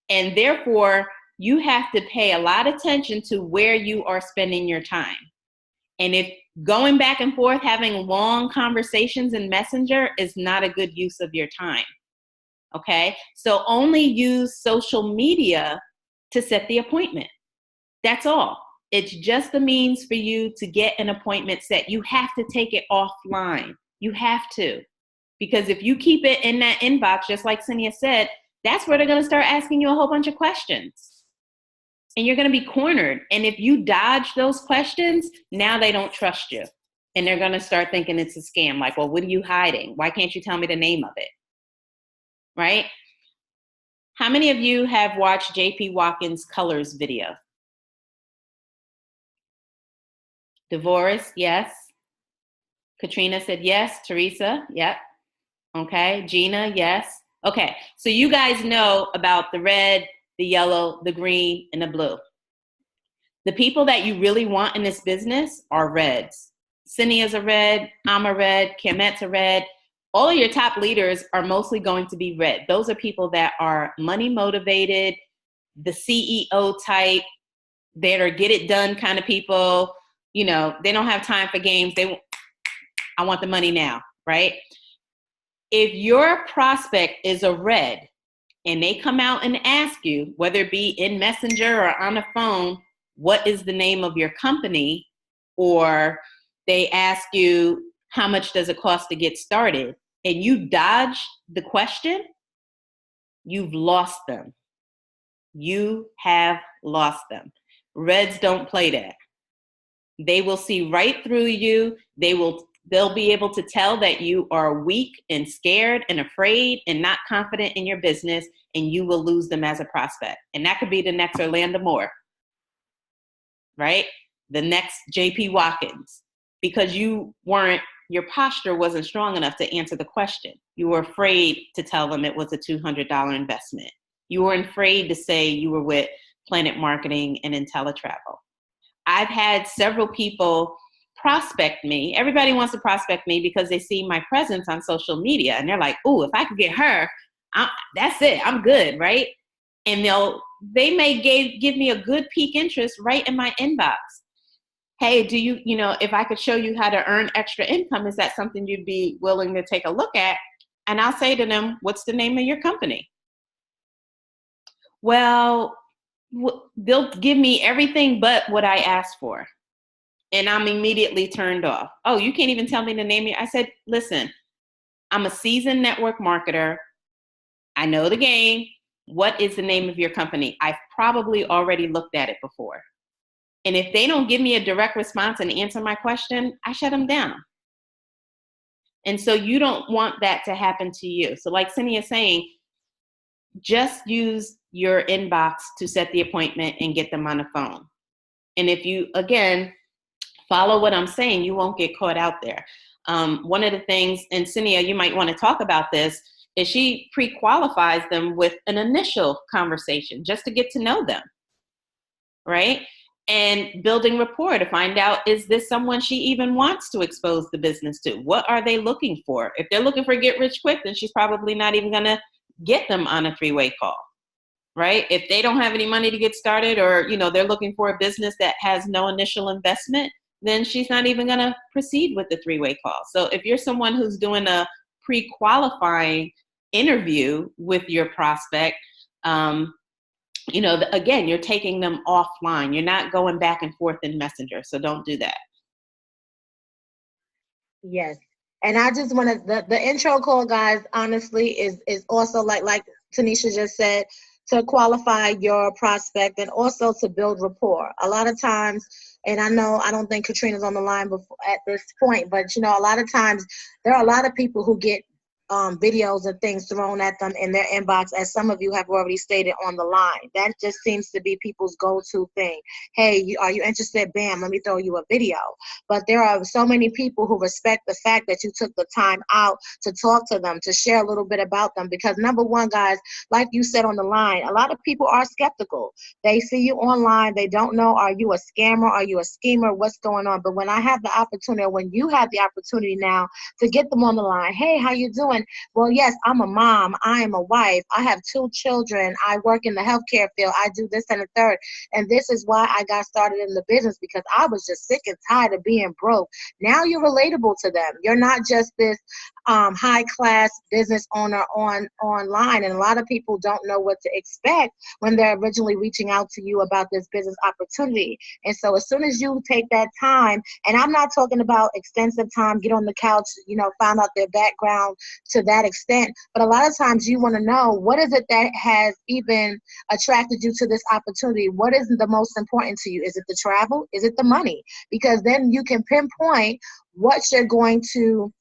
And therefore, you have to pay a lot of attention to where you are spending your time. And if going back and forth, having long conversations in Messenger is not a good use of your time. Okay? So only use social media to set the appointment. That's all. It's just the means for you to get an appointment set. You have to take it offline. You have to. Because if you keep it in that inbox, just like Cynthia said, that's where they're going to start asking you a whole bunch of questions. And you're going to be cornered. And if you dodge those questions, now they don't trust you. And they're going to start thinking it's a scam. Like, well, what are you hiding? Why can't you tell me the name of it? Right? How many of you have watched JP Watkins' Colors video? Devorah, yes. Katrina said yes. Teresa, yep. Okay. Gina, yes. Okay. So you guys know about the red, the yellow, the green, and the blue. The people that you really want in this business are reds. Cynthia's a red. I'm a red. Kimet's a red. All of your top leaders are mostly going to be red. Those are people that are money motivated, the CEO type, that are get it done kind of people. They don't have time for games. I want the money now, right? If your prospect is a red and they come out and ask you, whether it be in Messenger or on the phone, what is the name of your company? Or they ask you, how much does it cost to get started? And you dodge the question, you've lost them. You have lost them. Reds don't play that. They will see right through you. They'll be able to tell that you are weak and scared and afraid and not confident in your business, and you will lose them as a prospect. And that could be the next Orlando Moore, right? The next JP Watkins, because your posture wasn't strong enough to answer the question. You were afraid to tell them it was a $200 investment. You were afraid to say you were with Planet Marketing and IntelliTravel. I've had several people prospect me. Everybody wants to prospect me because they see my presence on social media and they're like, "Ooh, if I could get her, that's it. I'm good," right? And they may give me a good peak interest right in my inbox. Hey, do you, if I could show you how to earn extra income, is that something you'd be willing to take a look at? And I'll say to them, what's the name of your company? Well, they'll give me everything but what I asked for. And I'm immediately turned off. Oh, you can't even tell me the name. I said, listen, I'm a seasoned network marketer. I know the game. What is the name of your company? I've probably already looked at it before. And if they don't give me a direct response and answer my question, I shut them down. And so you don't want that to happen to you. So like Cynthia's saying, just use your inbox to set the appointment and get them on the phone. And if you, again, follow what I'm saying, you won't get caught out there. One of the things, and Cynthia, you might want to talk about this, is she pre-qualifies them with an initial conversation just to get to know them, right? And building rapport to find out, is this someone she even wants to expose the business to? What are they looking for? If they're looking for get rich quick, then she's probably not even going to get them on a three-way call, right? If they don't have any money to get started, or they're looking for a business that has no initial investment, then she's not even going to proceed with the three-way call. So if you're someone who's doing a pre-qualifying interview with your prospect, again, you're taking them offline. You're not going back and forth in Messenger. So don't do that. Yes. And I just want to, the intro call, guys, honestly, is also like Tanisha just said, to qualify your prospect and also to build rapport. A lot of times, and I know I don't think Katrina's on the line before at this point, but a lot of times there are a lot of people who get videos and things thrown at them in their inbox, as some of you have already stated on the line. That just seems to be people's go-to thing. Hey, are you interested? Bam, let me throw you a video. But there are so many people who respect the fact that you took the time out to talk to them, to share a little bit about them. Because number one, guys, like you said on the line, a lot of people are skeptical. They see you online. They don't know, are you a scammer? Are you a schemer? What's going on? But when I have the opportunity, when you have the opportunity now to get them on the line, hey, how you doing? Well, yes, I'm a mom. I am a wife. I have 2 children. I work in the healthcare field. I do this and the third. And this is why I got started in the business, because I was just sick and tired of being broke. Now you're relatable to them. You're not just this high class business owner online. And a lot of people don't know what to expect when they're originally reaching out to you about this business opportunity. And so as soon as you take that time, and I'm not talking about extensive time, get on the couch, find out their background to that extent, but a lot of times you want to know, what is it that has even attracted you to this opportunity? What is the most important to you? Is it the travel? Is it the money? Because then you can pinpoint what you're going to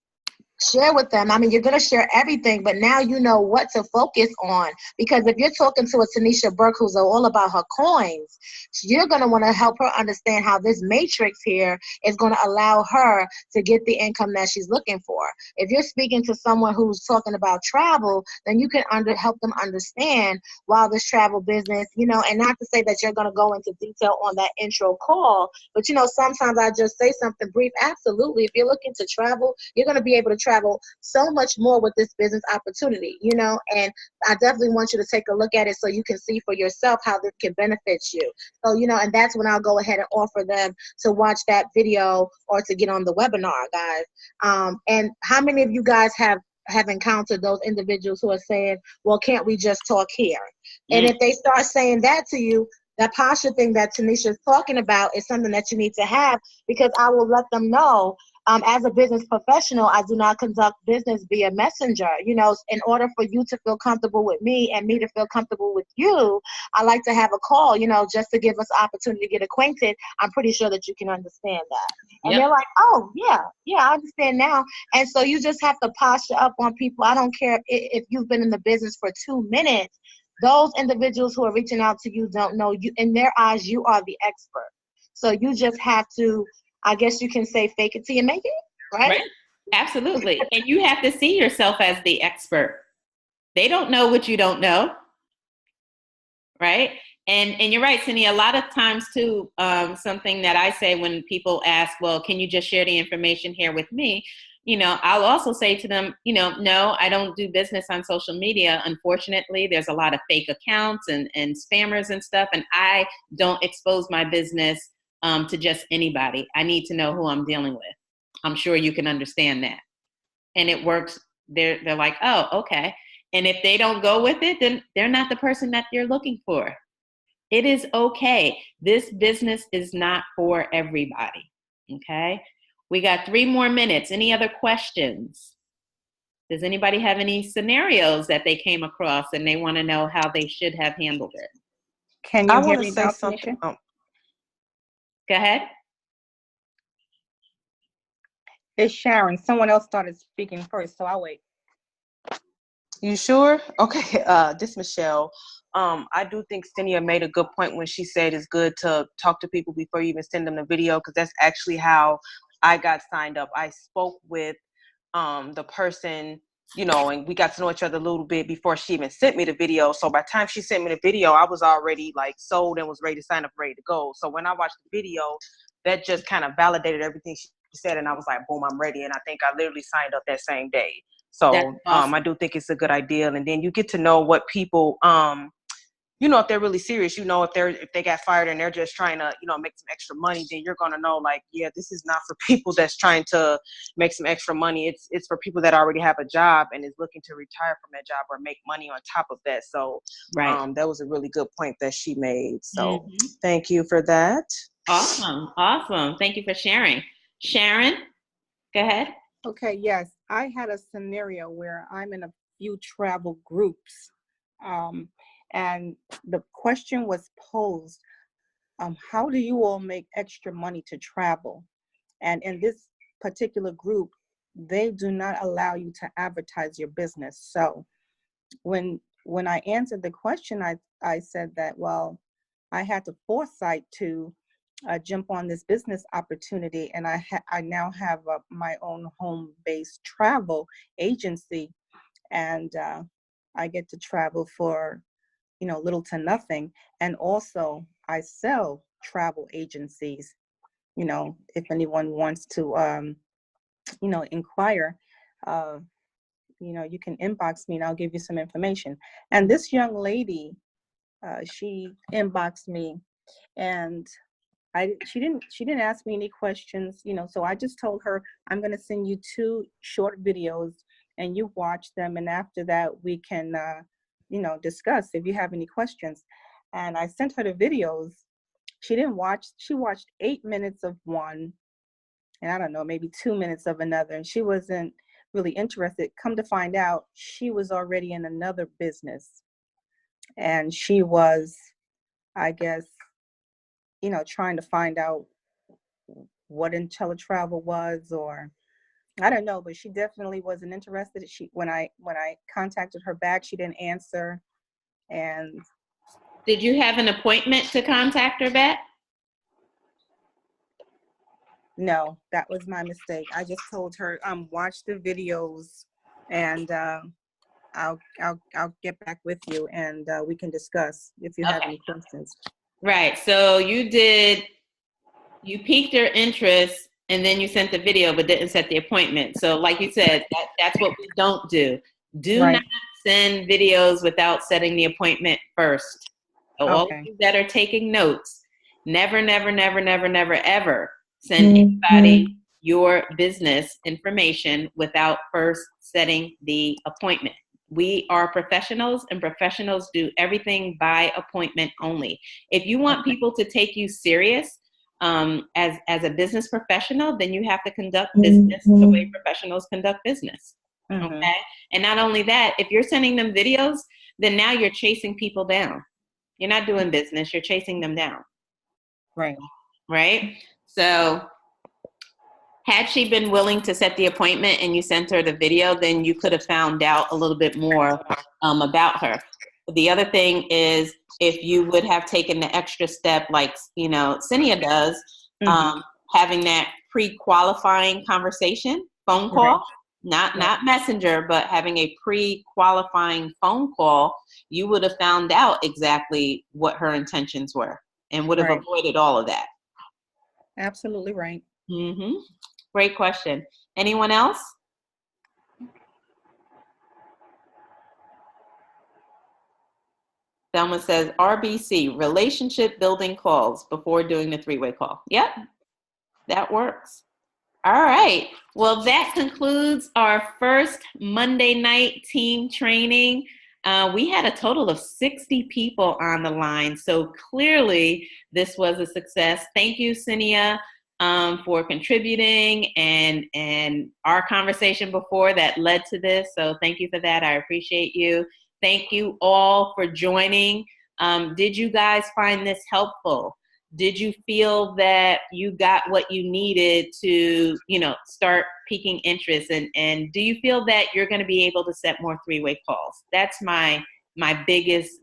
share with them. I mean, you're going to share everything, but now you know what to focus on. Because if you're talking to a Tanisha Burke who's all about her coins, you're going to want to help her understand how this matrix here is going to allow her to get the income that she's looking for. If you're speaking to someone who's talking about travel, then you can help them understand why this travel business, and not to say that you're going to go into detail on that intro call, but sometimes I just say something brief. Absolutely. If you're looking to travel, you're going to be able to travel so much more with this business opportunity, and I definitely want you to take a look at it so you can see for yourself how this can benefit you. So, and that's when I'll go ahead and offer them to watch that video or to get on the webinar, guys. And how many of you guys have encountered those individuals who are saying, well, can't we just talk here? And if they start saying that to you, that posture thing that Tanisha is talking about is something that you need to have, because I will let them know, as a business professional, I do not conduct business via messenger. In order for you to feel comfortable with me and me to feel comfortable with you, I like to have a call, just to give us an opportunity to get acquainted. I'm pretty sure that you can understand that. And they're like, oh, yeah, I understand now. And so you just have to posture up on people. I don't care if you've been in the business for 2 minutes. Those individuals who are reaching out to you don't know you. In their eyes, you are the expert. So you just have to, I guess you can say, fake it till you make it, right? Absolutely. And you have to see yourself as the expert. They don't know what you don't know, right? And you're right, Cindy, a lot of times too, something that I say when people ask, well, can you just share the information here with me? I'll also say to them, no, I don't do business on social media. Unfortunately, there's a lot of fake accounts and spammers and stuff, and I don't expose my business to just anybody. I need to know who I'm dealing with. I'm sure you can understand that. And it works. They're like, oh, okay. And if they don't go with it, then they're not the person that you're looking for. It is okay. This business is not for everybody. Okay. We got 3 more minutes. Any other questions? Does anybody have any scenarios that they came across and they want to know how they should have handled it? Can you hear me now, Tanisha? Go ahead. It's Sharon. Someone else started speaking first, so I'll wait. You sure? Okay. This is Michelle. I do think Stenia made a good point when she said it's good to talk to people before you even send them the video, because that's actually how I got signed up. I spoke with the person, and we got to know each other a little bit before she even sent me the video. So by the time she sent me the video, I was already sold and was ready to sign up, ready to go. So when I watched the video, that just kind of validated everything she said, and I was like, boom, I'm ready. And I think I literally signed up that same day. So awesome. I do think it's a good idea. And then you get to know what people if they're really serious, if they got fired and they're just trying to, make some extra money, then you're going to know, like, yeah, this is not for people that's trying to make some extra money. It's for people that already have a job and is looking to retire from that job or make money on top of that. So Right. that was a really good point that she made. So thank you for that. Awesome. Thank you for sharing. Sharon, go ahead. Okay, yes. I had a scenario where I'm in a few travel groups. And the question was posed, how do you all make extra money to travel? And in this particular group, they do not allow you to advertise your business. So when I answered the question, I said that, well, I had the foresight to jump on this business opportunity, and I now have my own home-based travel agency, and I get to travel for little to nothing. And also I sell travel agencies. If anyone wants to inquire, you can inbox me and I'll give you some information. And this young lady, she inboxed me, and she didn't ask me any questions, so I just told her, I'm going to send you 2 short videos and you watch them, and after that we can discuss if you have any questions. And I sent her the videos. She watched 8 minutes of one, and I don't know, maybe 2 minutes of another, and she wasn't really interested. Come to find out, she was already in another business, and she was, I guess, trying to find out what IntelliTravel was, or I don't know, but she definitely wasn't interested. When I contacted her back, she didn't answer. And Did you have an appointment to contact her back? no, that was my mistake. I just told her, watch the videos, and I'll get back with you, and we can discuss if you have any questions. Right. So you piqued her interest, and then you sent the video but didn't set the appointment. So like you said, that's what we don't do. Do not send videos without setting the appointment first. So all of you that are taking notes, never, ever send anybody your business information without first setting the appointment. We are professionals, and professionals do everything by appointment only. If you want people to take you serious as a business professional, then you have to conduct business the way professionals conduct business. Okay. And not only that, if you're sending them videos, then now you're chasing people down. You're not doing business, you're chasing them down. Right? So had she been willing to set the appointment and you sent her the video, then you could have found out a little bit more about her. The other thing is, if you would have taken the extra step, like Cinia does, having that pre-qualifying conversation, phone call, not messenger, but having a pre-qualifying phone call, you would have found out exactly what her intentions were and would have avoided all of that. Absolutely right. Great question. Anyone else? Thelma says, RBC, relationship building calls before doing the 3-way call. Yep, that works. All right. Well, that concludes our first Monday night team training. We had a total of 60 people on the line, so clearly this was a success. Thank you, Cinia, for contributing and our conversation before that led to this. So thank you for that. I appreciate you. Thank you all for joining. Did you guys find this helpful? Did you feel that you got what you needed to, start piquing interest? And do you feel that you're going to be able to set more 3-way calls? That's my biggest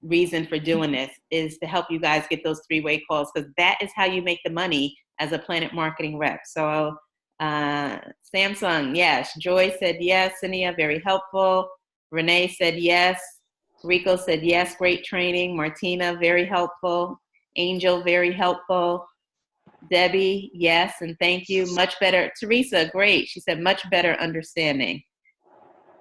reason for doing this, is to help you guys get those 3-way calls, because that is how you make the money as a Planet Marketing rep. So Samsung, yes. Joy said yes. Cinia, very helpful. Renee said yes. Rico said yes, great training. Martina, very helpful. Angel, very helpful. Debbie, yes, and thank you. Much better. Teresa, great. She said much better understanding.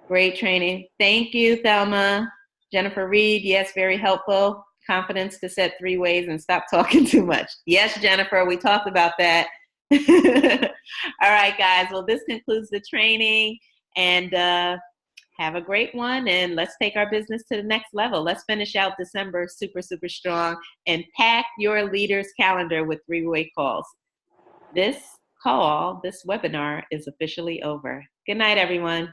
Great training. Thank you, Thelma. Jennifer Reed, yes, very helpful. Confidence to set 3 ways and stop talking too much. Yes, Jennifer, we talked about that. All right, guys. Well, this concludes the training, and have a great one. And let's take our business to the next level. Let's finish out December super, super strong and pack your leader's calendar with 3-way calls. This webinar is officially over. Good night, everyone.